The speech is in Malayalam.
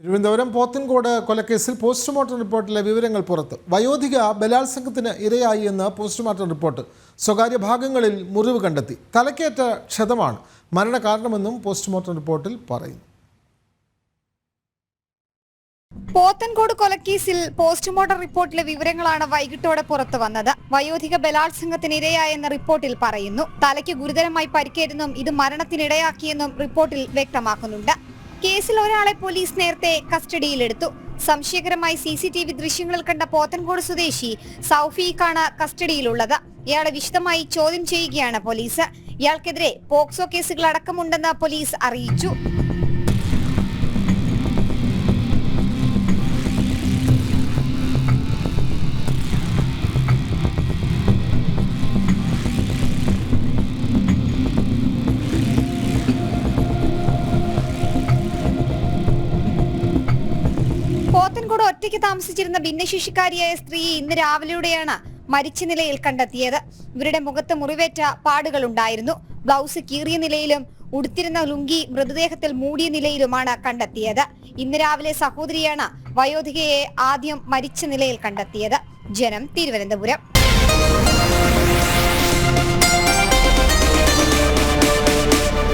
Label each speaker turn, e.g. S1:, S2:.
S1: തിരുവനന്തപുരം പോത്തൻകോട് കൊലക്കേസിൽ പോസ്റ്റ്മോർട്ടം റിപ്പോർട്ടിലെ വിവരങ്ങൾ പുറത്ത്. വയോധിക ബലാത്സംഗത്തിന് ഇരയായി എന്ന് പോസ്റ്റ്മോർട്ടം റിപ്പോർട്ട്. സ്വകാര്യ ഭാഗങ്ങളിൽ മുറിവ് കണ്ടെത്തി. തലക്കേറ്റ ക്ഷതമാണ് മരണകാരണമെന്നും പോസ്റ്റ്മോർട്ടം റിപ്പോർട്ടിൽ പറയുന്നു.
S2: പോത്തൻകോട് കൊലക്കേസിൽ പോസ്റ്റ്മോർട്ടം റിപ്പോർട്ടിലെ വിവരങ്ങളാണ് വൈകിട്ടോടെ പുറത്തു വന്നത്. വയോധിക ബലാത്സംഗത്തിന് ഇരയായെന്ന റിപ്പോർട്ടിൽ പറയുന്നു. തലയ്ക്ക് ഗുരുതരമായി പരിക്കേറ്റെന്നും ഇത് മരണത്തിനിടയാക്കിയെന്നും റിപ്പോർട്ടിൽ വ്യക്തമാക്കുന്നുണ്ട്. കേസിൽ ഒരാളെ പോലീസ് നേരത്തെ കസ്റ്റഡിയിലെടുത്തു. സംശയകരമായി CCTV ദൃശ്യങ്ങളിൽ കണ്ട പോത്തൻകോട് സ്വദേശി സൗഫീഖാണ് കസ്റ്റഡിയിലുള്ളത്. ഇയാളെ വിശദമായി ചോദ്യം ചെയ്യുകയാണ് പോലീസ്. ഇയാൾക്കെതിരെ പോക്സോ കേസുകൾ അടക്കമുണ്ടെന്ന് പോലീസ് അറിയിച്ചു. പോത്തൻകോട് ഒറ്റയ്ക്ക് താമസിച്ചിരുന്ന ഭിന്നശേഷിക്കാരിയായ സ്ത്രീയെ ഇന്ന് രാവിലെയോടെയാണ് മരിച്ച നിലയിൽ കണ്ടെത്തിയത്. ഇവരുടെ മുഖത്ത് മുറിവേറ്റ പാടുകൾ ഉണ്ടായിരുന്നു. ബ്ലൗസ് കീറിയ നിലയിലും ഉടുത്തിരുന്ന ലുങ്കി മൃതദേഹത്തിൽ മൂടിയ നിലയിലുമാണ് കണ്ടെത്തിയത്. ഇന്ന് രാവിലെ സഹോദരിയാണ് വയോധികയെ ആദ്യം മരിച്ച നിലയിൽ കണ്ടെത്തിയത്. ജനം, തിരുവനന്തപുരം.